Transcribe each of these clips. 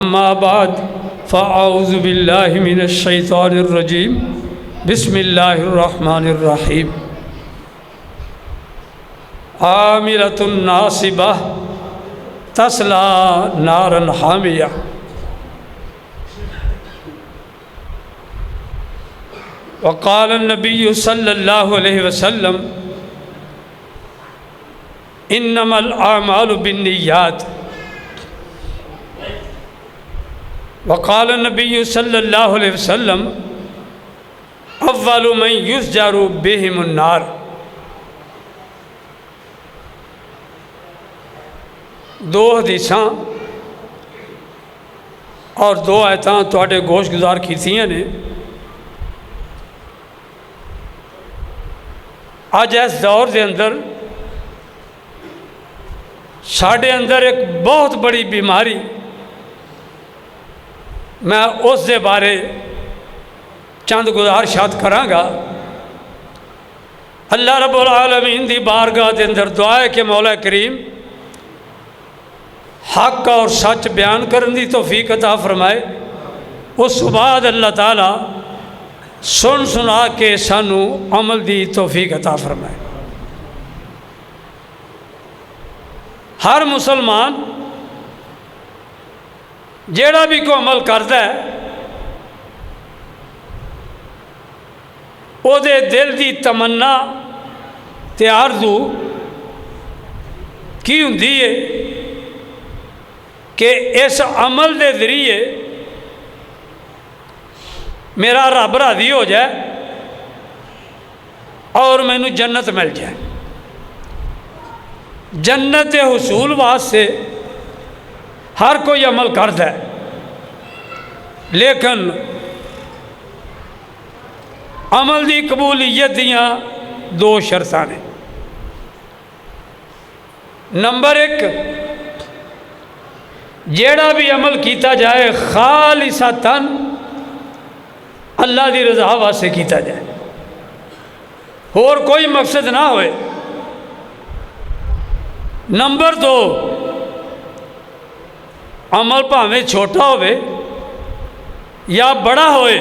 اما بعد فاعوذ باللہ من الشیطان الرجیم بسم اللہ الرحمن الرحیم عاملۃ ناصبہ تصلی نارا حامیہ وقال النبی صلی اللہ علیہ وسلم انما الاعمال بالنیات وقال النبی صلی اللہ علیہ وسلم اول من یسجر بہم النار۔ دو حدیثاں اور دو آیتاں تواڈے گوش گزار کیتیاں نے۔ اج اس دور دے اندر ساڈے اندر ایک بہت بڑی بیماری، میں اس دے بارے چند گزارشات کراں گا۔ اللہ رب العالمین دی بارگاہ دے اندر دعا ہے کہ مولا کریم حق اور سچ بیان کرن دی توفیق عطا فرمائے۔ اس بعد اللہ تعالیٰ سن سنا کے سانو عمل دی توفیق عطا فرمائے۔ ہر مسلمان جیڑا بھی کوئی عمل کرتا ہے او دے دل دی تمنا تے آرزو کی ہوندی ہے کہ اس عمل دے ذریعے میرا رب راضی ہو جائے اور مینوں جنت مل جائے۔ جنت حصول واسطے ہر کوئی عمل کرتا ہے، لیکن عمل دی قبولیت دیاں دو شرطاں نے۔ نمبر ایک، جیڑا بھی عمل کیتا جائے خالصتاً اللہ دی رضا واسطے کیتا جائے، اور کوئی مقصد نہ ہوئے۔ نمبر دو، عمل بھاویں چھوٹا ہوئے یا بڑا ہوئے،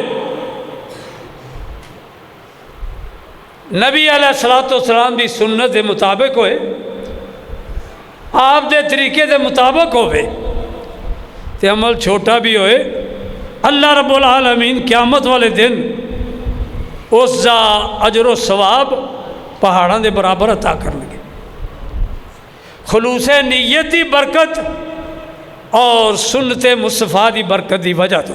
نبی علیہ الصلوۃ والسلام دی سنت دے مطابق ہوئے، آپ دے طریقے دے مطابق ہوئے، تے عمل چھوٹا بھی ہوئے، اللہ رب العالمین قیامت والے دن اس دا اجر و ثواب پہاڑاں دے برابر عطا کرنگے۔ خلوص نیت دی برکت اور سنت مصطفیٰ دی برکت دی وجہ تو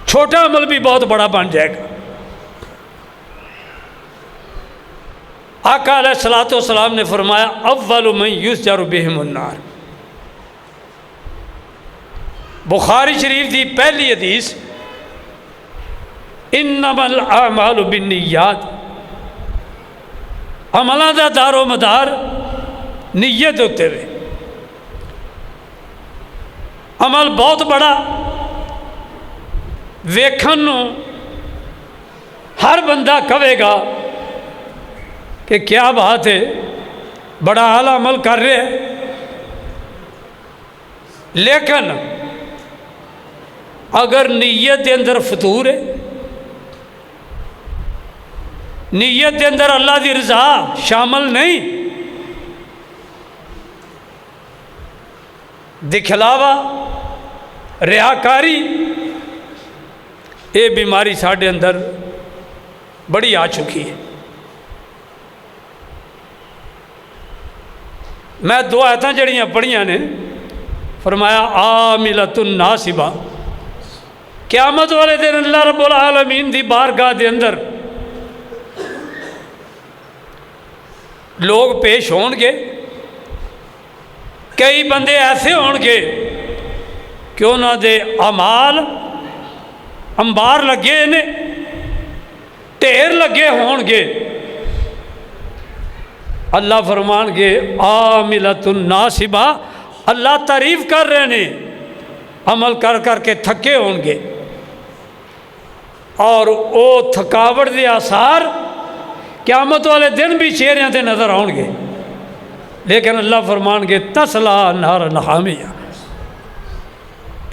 چھوٹا عمل بھی بہت بڑا بن جائے گا۔ آقا علیہ الصلوۃ والسلام نے فرمایا اول من یسجر بہم النار۔ بخاری شریف دی پہلی حدیث انما الاعمال بالنیات، عملاں دا دار و مدار نیت ہوتے ہوئے۔ عمل بہت بڑا ویکھن نو ہر بندہ کہے گا کہ کیا بات ہے، بڑا اعلیٰ عمل کر رہے ہیں، لیکن اگر نیت دے اندر فتور ہے، نیت دے اندر اللہ دی رضا شامل نہیں، دکھلاوا ریاکاری، یہ بیماری ساڈے اندر بڑی آ چکی ہے۔ میں دو آیتاں جڑیاں پڑھیاں نے، فرمایا عاملۃ ناصبہ، قیامت والے دن اللہ رب العالمین دی بارگاہ دے اندر لوگ پیش ہون گے، کئی بندے ایسے ہون گے کہ انہاں دے اعمال انبار لگے نے، ڈھیر لگے ہون گے، اللہ فرمان گے عاملۃ ناصبہ، اللہ تعریف کر رہے نے، عمل کر کر کے تھکے ہون گے، اور او تھکاوٹ دے آثار قیامت والے دن بھی چہریاں تے نظر آؤں گے، لیکن اللہ فرمان گے تسلا نارا حامیہ،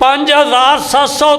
5700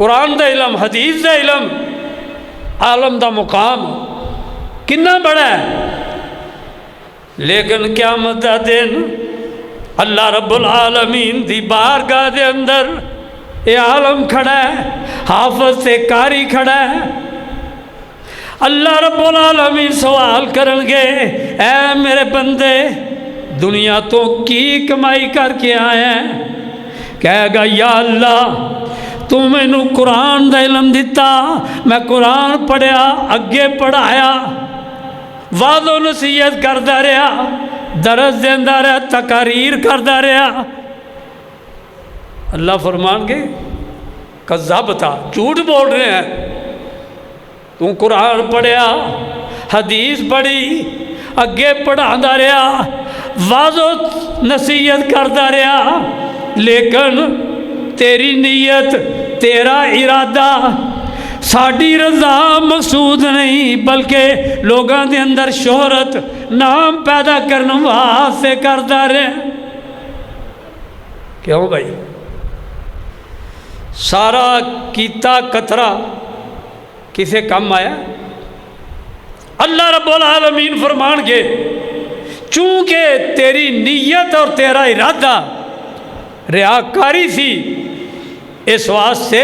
قرآن دا علم، حدیث دا علم، عالم دا مقام کنا بڑا ہے، لیکن قیامت دا دن اللہ رب العالمین دی بارگاہ دے اندر اے عالم کھڑا ہے، حافظ سے قاری کھڑا ہے، اللہ رب العالمین سوال کرن گے، اے میرے بندے دنیا تو کی کمائی کر کے آئے ہیں؟ کہے گا یا اللہ تو میں نو قرآن دا علم دیتا، میں قرآن پڑھیا، اگے پڑھایا، وعظ و نصیحت کردا رہا، درس دیندا رہا، تقاریر کردا رہا۔ اللہ فرمان گے کذاب تھا، جھوٹ بول رہے ہیں، تو قرآن پڑھیا، حدیث پڑھی، اگے پڑھانا رہا، وعظ و نصیحت کردا رہا، لیکن تیری نیت، تیرا ارادہ ساڑی رضا مقصود نہیں، بلکہ لوگاں دے اندر شہرت، نام پیدا کرنے واسطے کردا رہے۔ کیوں بھائی؟ سارا کیتا قطرہ کسے کم آیا؟ اللہ رب العالمین فرمان گے چونکہ تیری نیت اور تیرا ارادہ ریاکاری سی، اس واسطے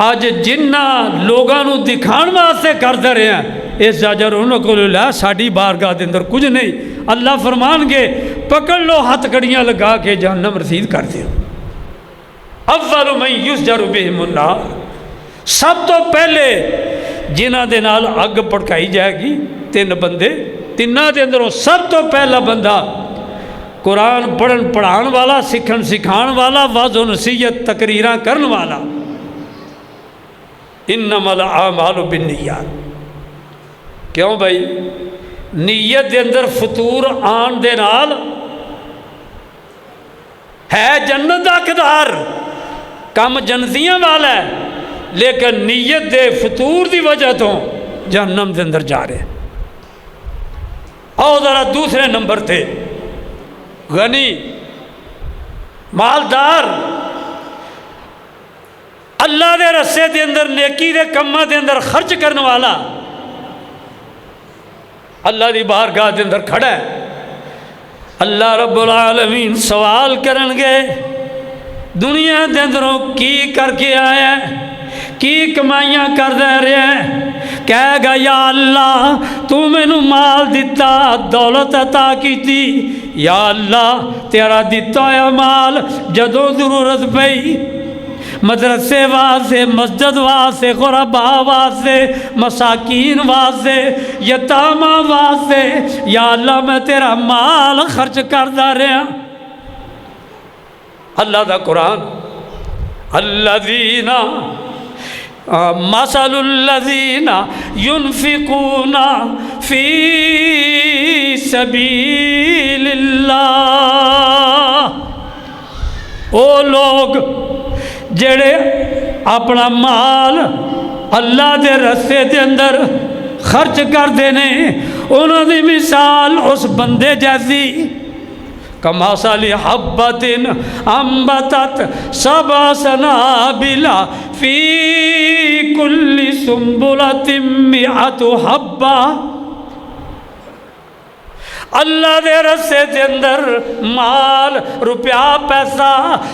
آج جنہ لوگاں نو دکھان واسطے کرتے رہے ہیں، اس زجر انہوں کو لے ساڑی بارگاہ دے اندر کچھ نہیں۔ اللہ فرمان گے پکڑ لو، ہاتھ کڑیاں لگا کے جہنم رسید کر دیا۔ اول من یسجر بہم النار، سب تو پہلے جنہ دے نال اگ پڑکائی جائے گی، تین بندے، تینہ دے اندروں سب تو پہلا بندہ قرآن پڑھن پڑھان والا، سکھن سکھان والا، وعظ و نصیحت تقریراں کرن والا۔ انما الاعمال بالنیات، کیوں بھائی؟ نیت دے اندر فطور آن دے نال ہے جنت دا حقدار، کم جنتیاں والا ہے، لیکن نیت دے فطور دی وجہ تو جہنم دے اندر جا رہے۔ اور ذرا دوسرے نمبر تھے غنی، مالدار، اللہ دے رسے دے اندر، نیکی دے کمہ دے اندر خرچ کرنے والا، اللہ دی بارگاہ دے اندر کھڑا ہے۔ اللہ رب العالمین سوال کرن گے دنیا دے اندروں کی کر کے آیا ہے، کی کمائیاں کر دے رہے ہیں؟ کہے گا یا اللہ تو میں نو مال دیتا، دولت عطا کی تھی، یا اللہ تیرا دیتا ہے مال جدوں ضرورت پئی، مدرسے واسطے، مسجد واسطے، غرباء واسطے، مساکین واسطے، یتامہ واسطے، یا اللہ میں تیرا مال خرچ کردا رہا۔ اللہ دا قرآن، الذین مثل الذین ينفقون فی سبیل اللہ، او لوگ جڑے اپنا مال اللہ دے رستے دے اندر خرچ کر دینے، انہوں دی مثال اس بندے جیسی کمثل حبۃ انبتت سبع سنابل فی کل سنبلۃ مئۃ حبہ۔ اللہ دے رسے دے اندر مال، روپیہ، پیسہ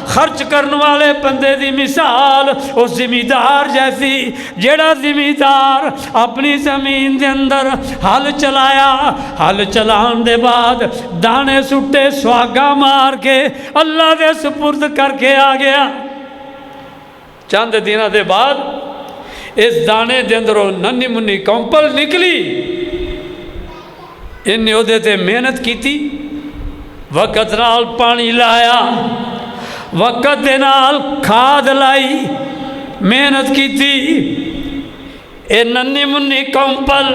خرچ کرنے والے بندے دی مثال اس زمیندار جیسی، جیڑا زمیندار اپنی زمین دے اندر ہل چلایا، ہل چلان دے بعد دانے سٹے، سواگا مار کے اللہ دے سپرد کر کے آ گیا۔ چند دنوں دے بعد اس دانے دے اندروں ننھی منی کمپل نکلی، ان نے اودے تے محنت کی تھی، وقت نال پانی لایا، وقت دے نال کھاد لائی، محنت کی تھی، اے ننھی منی کمپل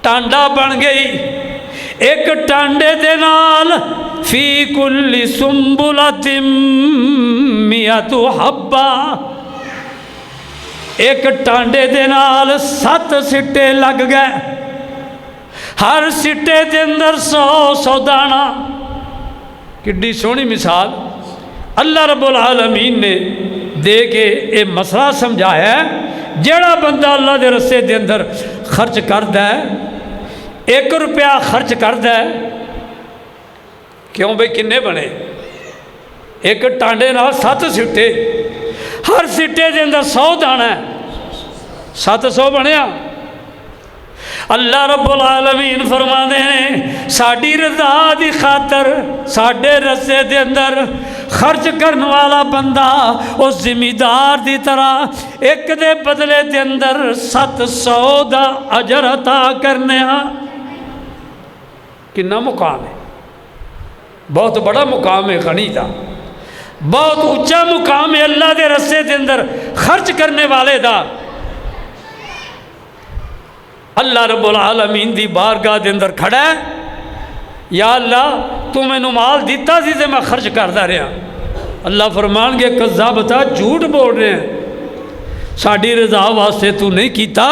ٹانڈا بن گئی۔ ایک ٹانڈے دے نال فی کل سنبلۃ مئۃ حبہ، ایک ٹانڈے دے نال 7 سٹے لگ گئے، ہر سٹے دے اندر 100 دانہ۔ کڈی سونی مثال اللہ رب العالمین نے دے کے یہ مسئلہ سمجھایا ہے جیڑا بندہ اللہ دے رستے دے اندر خرچ کردا ہے 1 روپیہ خرچ کردا ہے کیوں بھئی کنے بنے ایک ٹانڈے نال 7 سٹے ہر سٹے دے اندر 100 دانا ہے 700 بنیا اللہ رب العالمین فرماندے ہیں ساڈی رضا دی خاطر ساڈے رسے دے اندر خرچ کرنے والا بندہ اس زمیندار دی طرح ایک دے بدلے دے اندر 700 دا اجر عطا کرنے ہاں کنا مقام ہے بہت بڑا مقام ہے غنی دا بہت اونچا مقام ہے اللہ دے رسے دے اندر خرچ کرنے والے دا اللہ رب العالمین دی بارگاہ دے اندر کھڑا ہے یا اللہ تو میں نو مال دیتا سی تے میں خرچ کردا رہا اللہ فرمان گے کذابتا جھوٹ بول رہے ہیں ساڈی رضا واسطے تو نہیں کیتا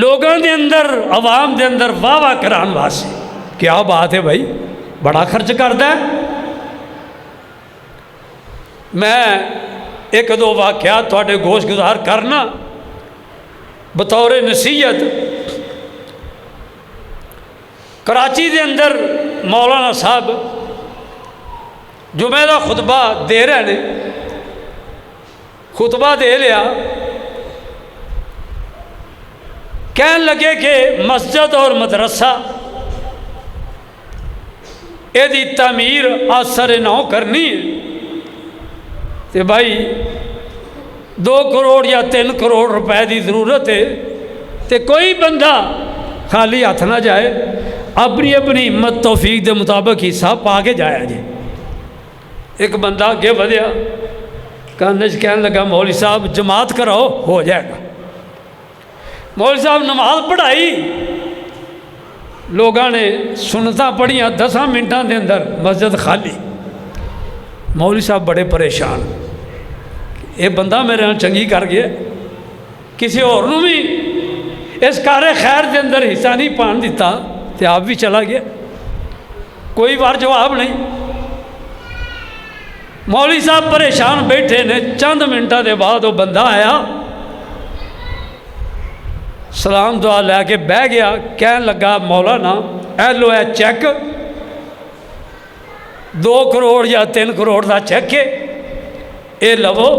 لوگوں دے اندر عوام دے اندر واہ واہ کران واسطے کیا بات ہے بھائی بڑا خرچ کردا ہے میں 1-2 واقعات تواڈے گوش گزار کرنا بطور نصیحت کراچی دے اندر مولانا صاحب جمعہ دا خطبہ دے رہے نے خطبہ دے لیا کہنے لگے کہ مسجد اور مدرسہ یہ دی تعمیر آسر نو کرنی ہے تو بھائی 2 کروڑ یا 3 کروڑ روپے دی ضرورت ہے تو کوئی بندہ خالی ہاتھ نہ جائے اپنی اپنی ہمت توفیق دے مطابق حصہ پا کے جایا جائے ایک بندہ اگے ودیا کہنے لگا مولوی صاحب جماعت کراؤ ہو جائے گا مولوی صاحب نماز پڑھائی لوگاں نے سنتاں پڑھیاں 10 منٹاں دے اندر مسجد خالی مولوی صاحب بڑے پریشان یہ بندہ میرے نال چنگی کر گیا کسی اور نو بھی اس کار خیر دے اندر حصہ نہیں پان دیتا تو آپ بھی چلا گیا کوئی بار جواب نہیں مولوی صاحب پریشان بیٹھے نے چند منٹاں دے بعد وہ بندہ آیا سلام دعا لے کے بہ گیا کہنے لگا مولانا اے لو ہے چیک 2 کروڑ یا 3 کروڑ دا چیک ہے اے لو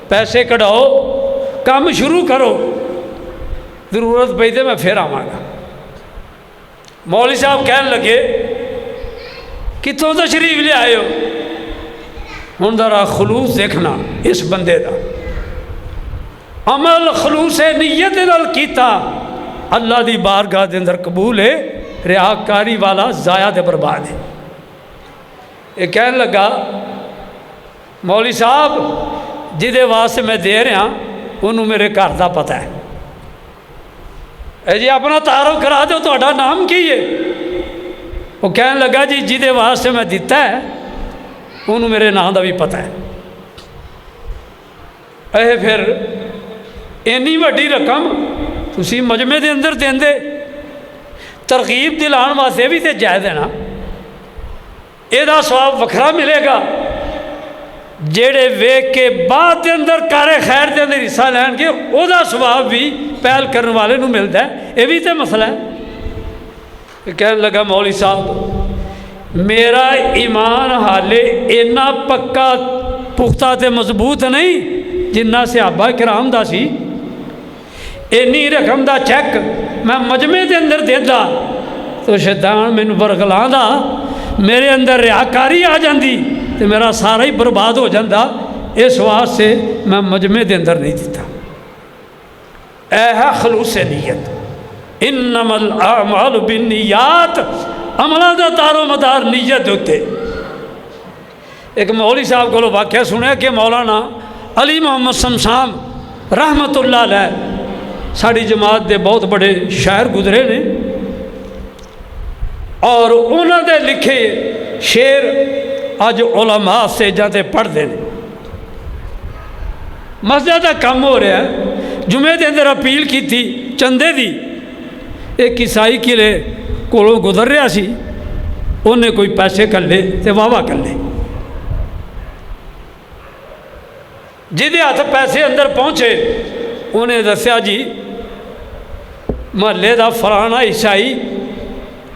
پیسے کਢਾؤ کام شروع کرو ضرورت پئی تے میں پھر آواں گا مولوی صاحب کہنے لگے کتوں تشریف لے آئے ہو ہن ذرا خلوص دیکھنا اس بندے دا عمل خلوص نیت نال کیتا اللہ دی بارگاہ دے اندر قبول ہے ریاکاری والا ضائع تے برباد ہے یہ کہنے لگا مولوی صاحب جہدے واسطے میں دے رہا انہوں میرے گھر دا پتہ ہے اے جی اپنا تعارف کرا دو تہاڈا نام کی ہے وہ کہنے لگا جی جہدے واسطے میں دیتا ہے انہوں میرے نام دا بھی پتہ ہے اے پھر اینی وڈی رقم تسی مجمع دے اندر دیندے ترغیب دلان واسطے بھی تے جائز ہے نا یہ ثواب وکھرا ملے گا جیڑے ویک کے بعد دے اندر کار خیر دے اندر حصہ لین کے او دا ثواب بھی پہل کرنے والے نو ملتا ہے یہ بھی تے مسئلہ ہے کہنے لگا مولوی صاحب میرا ایمان حالے اینا پکا پختہ تے مضبوط نہیں جنہ صحابہ کرام دا سی اینی رقم دا چیک میں مجمع دے اندر دیتا تو شیطان مینوں ورغلاں میرے اندر ریاکاری آ جاندی تو میرا سارا ہی برباد ہو جاندہ اس واسطے میں مجمع دے اندر نہیں دیتا اے ہے خلوص نیت انما الاعمال بالنیات عملہ دا تارو مدار نیت ہوتے ایک مولوی صاحب کو واقعہ سنے کہ مولانا علی محمد شمشام رحمت اللہ علیہ ساری جماعت دے بہت بڑے شاعر گزرے نے اور انہوں نے لکھے شعر اج علماء سے جاتے پڑھ دیں مسجد کا کام ہو رہا ہے جمعے دے اندر اپیل کی تھی چندے دی ایک عیسائی قلعے کولوں گزر رہا سی انہیں کوئی پیسے کر لے تے واہ واہ کر لے جہدے ہاتھ پیسے اندر پہنچے انہیں دسیا جی محلے دا فلانا عیسائی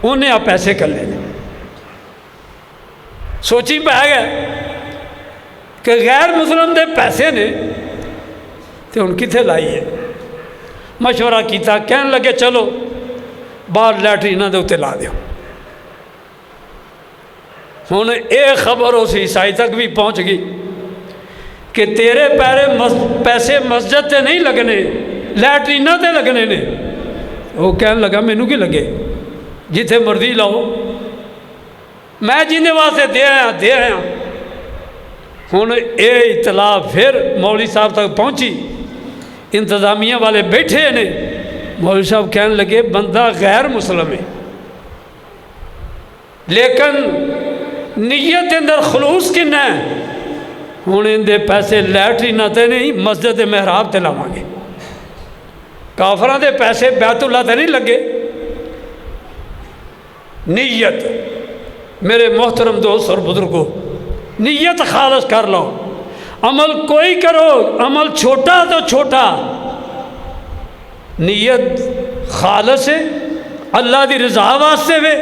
انہیں آ پیسے کر لے سوچی پہ گیا کہ غیر مسلم دے پیسے نے تو ان کتنے لائیے مشورہ کیتا کہنے لگے چلو باہر لیٹرینہ دے اتنے لا دیو ہوں یہ خبر اس عیسائی تک بھی پہنچ گئی کہ تیرے پیسے مسجد تے نہیں لگنے لیٹرینہ تے لگنے نے وہ کہنے لگا مینوں کی لگے جتھے مرضی لاؤ میں جینے واسطے دے آیا ہوں یہ اطلاع پھر مولوی صاحب تک پہنچی انتظامیہ والے بیٹھے نے مولوی صاحب کہنے لگے بندہ غیر مسلم ہے لیکن نیت اندر خلوص کنا ہے ہوں ان دے پیسے لیٹرینہ تے نہیں مسجد محراب تے لاواں گے کافراں دے پیسے بیت اللہ تے نہیں لگے نیت میرے محترم دوست اور بزرگوں نیت خالص کر لو عمل کوئی کرو عمل چھوٹا تو چھوٹا نیت خالص ہے اللہ دی رضا واسطے وے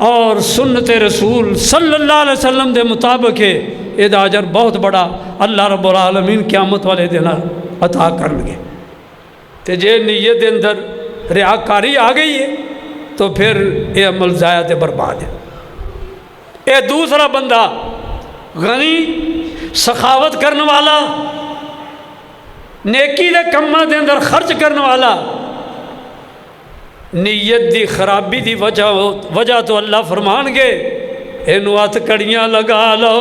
اور سنت رسول صلی اللہ علیہ وسلم دے مطابق ہے یہ اجر بہت بڑا اللہ رب العالمین قیامت والے دن عطا کرنگے تے جے نیت دے اندر ریاکاری آ گئی ہے تو پھر یہ عمل ضائع تے برباد ہے اے دوسرا بندہ غنی سخاوت کرنے والا نیکی دے کماں دے اندر خرچ کرنے والا نیت دی خرابی دی وجہ تو اللہ فرمان گے اینو ہاتھ کڑیاں لگا لو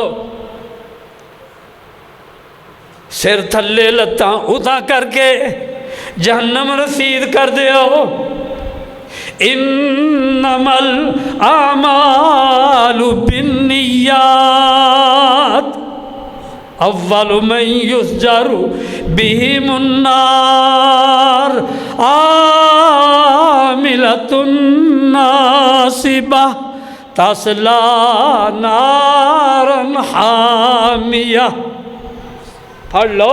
سر تھلے لتاں اتھا کر کے جہنم رسید کر دیو انما الاعمال بالنیات اول من یسجر بہم النار عاملۃ ناصبہ تصلی نارا حامیہ پڑھ لو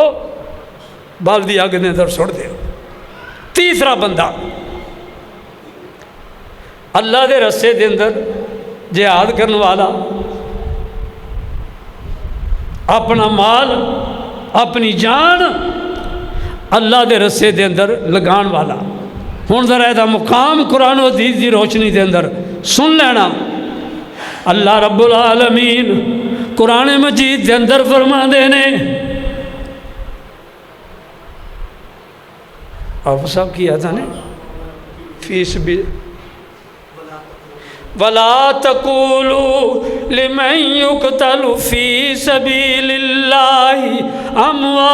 بالدی آگ نے ادھر چھوڑ دے تیسرا بندہ اللہ دے رستے دے اندر جہاد کرنے والا اپنا مال اپنی جان اللہ دے رستے دے اندر لگان والا ہون ذرا ایدہ مقام قرآن و حدیث دی روشنی دے اندر سن لینا اللہ رب العالمین قرآن مجید دے اندر فرما دینے آپ صاحب کیا تھا نے فیس بھی وَلَا تَقُولُوا لِمَنْ يُقْتَلُ فِي سَبِيلِ اللَّهِ أَمْوَاتٍ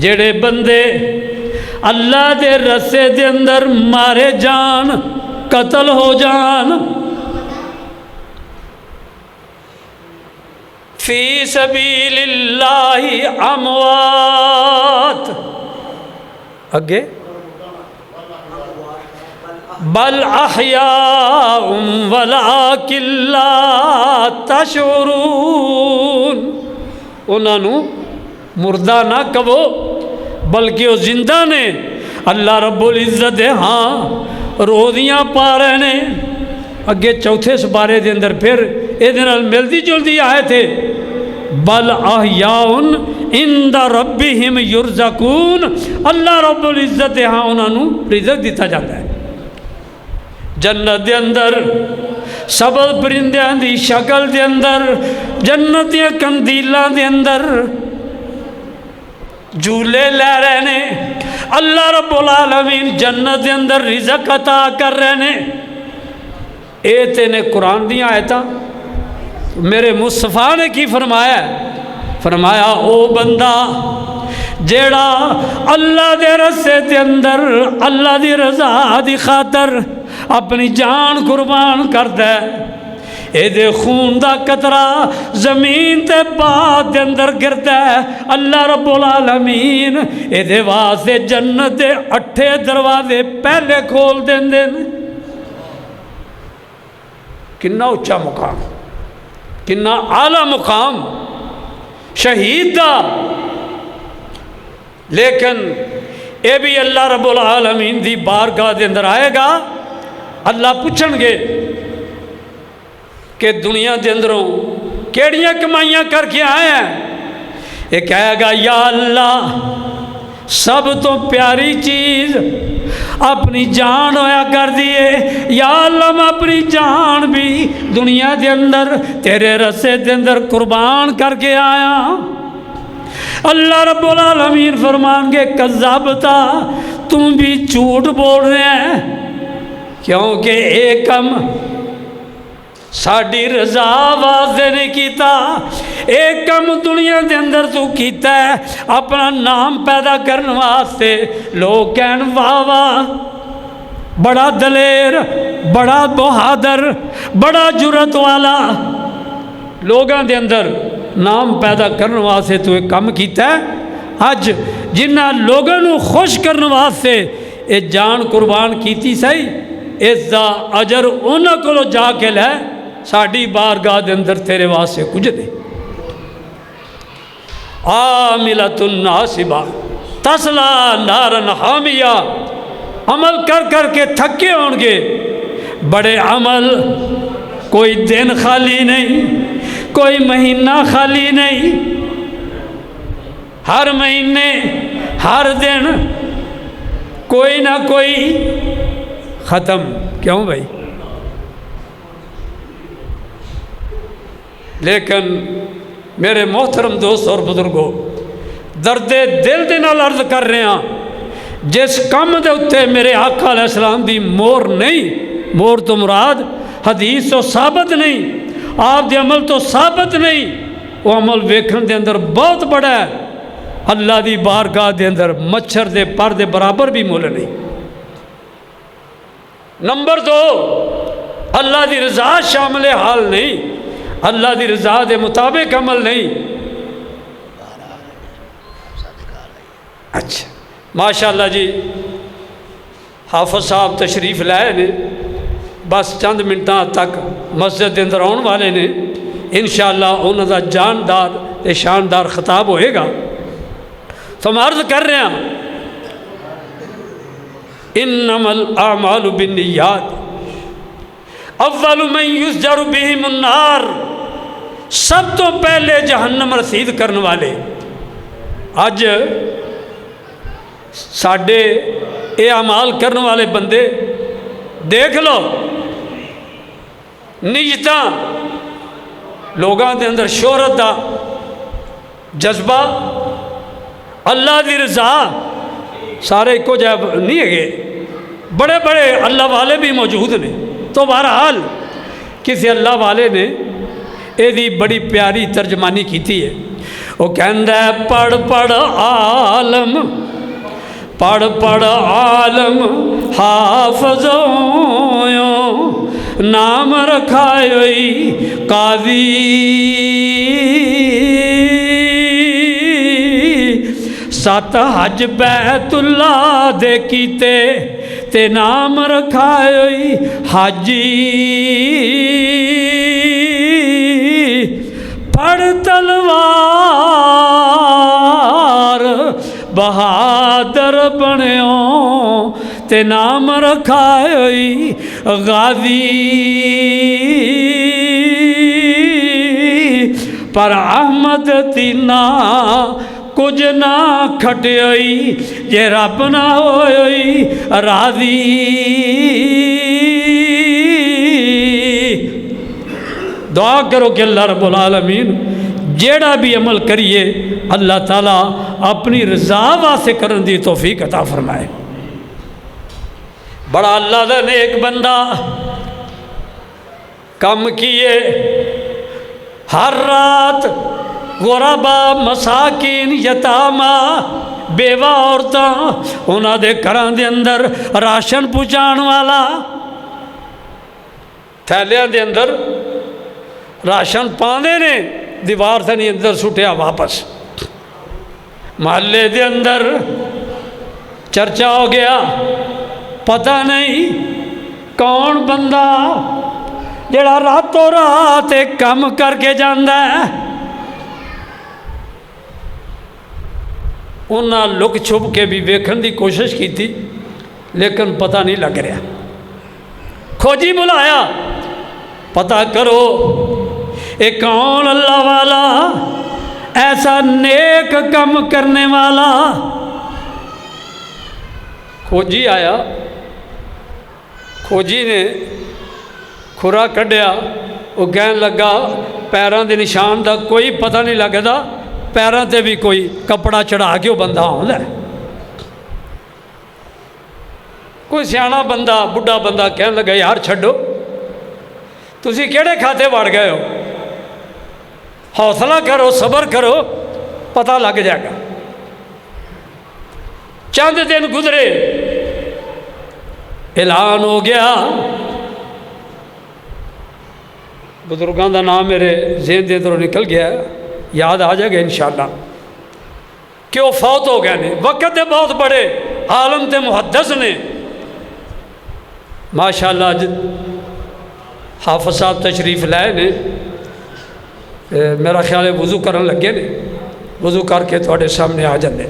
جڑے بندے اللہ دے رسے دے اندر مارے جان قتل ہو جان فی سبیل اللہ اموات اگے بل احیاء ولکن لا تشعرون انہوں مردہ نہ کہو بلکہ وہ زندہ نے اللہ رب العزت ہاں روزیاں پا رہے نے اگے چوتھے سپارے دے اندر پھر ادھر ملدی جلدی آئے تھے بل احیاء عند ربہم یرزقون اللہ رب العزت ہاں انہوں رزق دیتا جاتا ہے جنت دے اندر سبل پرندیاں دی شکل دے اندر جنت دے کندیلاں دے اندر جھولے لے رہے نے اللہ رب العالمین جنت دے اندر رزق عطا کر رہے نے اے تینے قرآن دیا آیتا میرے مصطفیٰ نے کی فرمایا فرمایا او بندہ جیڑا اللہ دے رسے دے اندر اللہ دی رضا دی خاطر اپنی جان قربان کرتا ہے اے دے خون دا قطرہ زمین تے باد دے اندر گرتا ہے اللہ رب العالمین اے دے واسطے جنت دے 8 دروازے پہلے کھول دیں دیں کنا اچھا مقام کنا اعلیٰ مقام شہید دا، لیکن اے بھی اللہ رب العالمین دی بارگاہ دے اندر آئے گا۔ اللہ پوچھن گے کہ دنیا دے اندروں کیڑیاں کمائیاں کر کے آئے ہیں؟ یہ کہے گا یا اللہ سب تو پیاری چیز اپنی جان ہویا کر دیے، یا اللہ میں اپنی جان بھی دنیا دے اندر تیرے رسے دے اندر قربان کر کے آیا۔ اللہ رب العالمین فرمان گے کذابتا، تم بھی جھوٹ بول رہے ہیں، کیونکہ ایک کم ساڑی رضا واضح نہیں کیتا، ایک کم دنیا دے اندر تو کیتا ہے اپنا نام پیدا کرنے واسطے، لوگ کہن واہ واہ بڑا دلیر، بڑا بہادر، بڑا جرت والا، لوگاں دے اندر نام پیدا کرنے واسطے تو ایک کم کیتا ہے۔ اج جنہ لوگاں نو خوش کرنے واسطے اے جان قربان کیتی سہی، اس دا اجر انہاں کولو جا کے لے، ساڑی بارگاہ دے اندر تیرے واسطے کچھ نہیں۔ عاملۃ ناصبہ تصلی نارا حامیہ، عمل کر کر کے تھکے ہوں گے، بڑے عمل، کوئی دن خالی نہیں، کوئی مہینہ خالی نہیں، ہر مہینے ہر دن کوئی نہ کوئی ختم۔ کیوں بھائی؟ لیکن میرے محترم دوست اور بزرگوں، درد دل دے نال عرض کر رہے ہیں، جس کم دے اتے میرے آقا علیہ السلام دی مور نہیں، مور تو مراد حدیث تو ثابت نہیں، آپ دے عمل تو ثابت نہیں، وہ عمل ویکھن دے اندر بہت بڑا ہے، اللہ دی بارگاہ دے اندر مچھر دے پر دے برابر بھی مول نہیں۔ نمبر دو، اللہ دی رضا شامل حال نہیں، اللہ دی رضا دے مطابق عمل نہیں۔ اچھا ماشاءاللہ جی، حافظ صاحب تشریف لائے نے، بس چند منٹاں تک مسجد دے اندر آن والے نے، انشاءاللہ انہوں دا جاندار تے شاندار خطاب ہوئے گا۔ تو ہم عرض کر رہے ہیں، انما الاعمال بالنیات اول من یسجر بہم النار، سب تو پہلے جہنم رسید کرنے والے اج ساڑھے اے اعمال کرنے والے بندے دیکھ لو، نیجتاں لوگاں دے اندر شہرت دا جذبہ، اللہ دی رضا، سارے کو جب نہیں ہے، بڑے بڑے اللہ والے بھی موجود نے۔ تو بہرحال کسی اللہ والے نے اے دی بڑی پیاری ترجمانی کیتی ہے، وہ کہندا ہے پڑھ پڑھ عالم، پڑھ پڑھ عالم حافظوں، نام رکھائے قاضی، سات حج بیت اللہ دے کیتے تے نام رکھائے حاجی، پڑھ تلوار بہادر بنیوں تے نام رکھائے غازی، پر احمد تینا کچھ نہ کھٹیئی، جے رب نہ ہوئی راضی۔ دعا کرو کہ اللہ رب العالمین جیڑا بھی عمل کریے اللہ تعالیٰ اپنی رضا واسطے کرن دی توفیق عطا فرمائے۔ بڑا اللہ دا نیک بندہ کم کیے، ہر رات غربا مساکین یتاما بیوہ عورتاں انہاں دے گھراں دے اندر راشن پہنچان والا، تھیلیاں دے اندر راشن پاندے نے، دیوار سے نہیں اندر سٹیا واپس، محلے دے اندر چرچا ہو گیا، پتہ نہیں کون بندہ جڑا راتوں رات ایک کم کر کے جاندہ ہے، انہاں لک چھپ کے بھی ویکھن دی کوشش کی تھی لیکن پتہ نہیں لگ رہا. کھوجی بلایا پتہ کرو ایک کون اللہ والا ایسا نیک کم کرنے والا. کھوجی آیا, کھوجی نے کھرا کڈیا, وہ کہن لگا پیراں دے نشان دا کوئی پتہ نہیں لگدا, پیراں تے بھی کوئی کپڑا چڑھا کے وہ بندہ آندا ہے. کوئی سیانا بندہ بڈھا بندہ کہن لگا یار چھڈو تسی کیڑے کھاتے وڑ گئے ہو, حوصلہ کرو صبر کرو پتہ لگ جائے گا. چند دن گزرے, اعلان ہو گیا, بزرگاں دا نام میرے ذہن دے اندروں نکل گیا, یاد آ جائے گا انشاءاللہ, کہ وہ فوت ہو گئے نے. وقت دے بہت بڑے عالم تے محدث نے ماشاءاللہ. حافظ صاحب تشریف لائے نے, میرا خیال ہے وضو کرن لگے نے, وضو کر کے تھوڑے سامنے آ جاندے.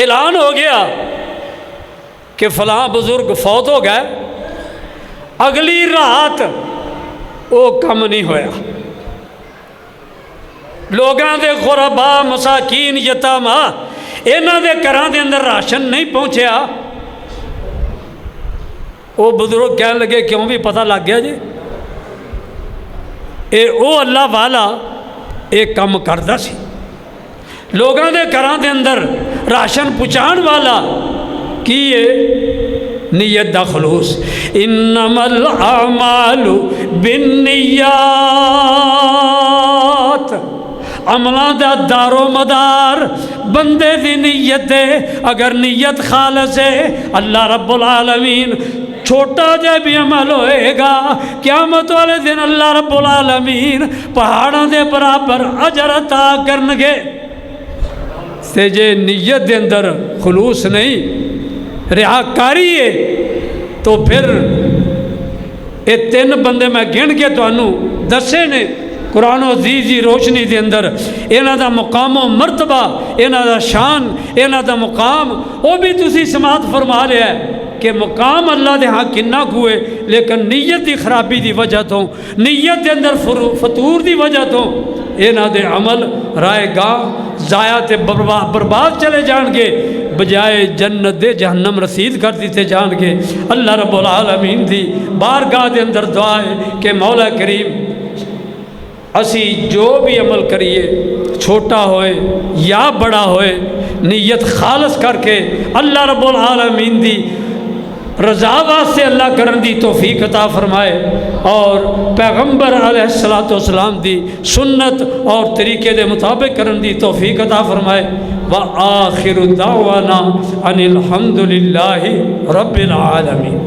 اعلان ہو گیا کہ فلاں بزرگ فوت ہو گئے. اگلی رات وہ کم نہیں ہویا. لوگاں دے غربا مساکین یتاما انہاں دے گھراں دے اندر راشن نہیں پہنچیا. وہ بزرگ کہنے لگے کیوں بھی پتہ لگ گیا جی, او اللہ والا ایک کم کردہ سی, لوگاں دے گھراں دے اندر راشن پہنچان والا کی نیت دا خلوص. انما الاعمال بالنیات, عملہ دا دار و مدار بندے دی نیت ہے. اگر نیت خالص ہے اللہ رب العالمین چھوٹا جے بھی عمل ہوئے گا قیامت والے دن اللہ رب العالمین پہاڑاں دے برابر اجر عطا کرنگے. تے جے نیت دے اندر خلوص نہیں ریاکاری ہے تو پھر یہ تین بندے میں گن کے تانوں دسے نے قرآن و عزیز دی روشنی دے اندر انہاں دا مقام و مرتبہ, انہاں دا شان, انہاں دا مقام وہ بھی تسی سماعت فرما لیا ہے کہ مقام اللہ دے ہاں کنہ کوئے, لیکن نیت دی خرابی دی وجہ تو, نیت دے اندر فطور دی وجہ تو انہاں دے عمل رائے گاہ ضائع تے برباد چلے جان گے, بجائے جنت دے جہنم رسید کر دیتے جان گے. اللہ رب العالمین دی بارگاہ دے اندر دعا ہے کہ مولا کریم اسی جو بھی عمل کریے چھوٹا ہوئے یا بڑا ہوئے نیت خالص کر کے اللہ رب العالمین دی رضا واسطے اللہ کرن دی توفیق عطا فرمائے, اور پیغمبر علیہ السلام دی سنت اور طریقے دے مطابق کرن دی توفیق عطا فرمائے. وآخر دعوانا ان الحمد للہ رب العالمین.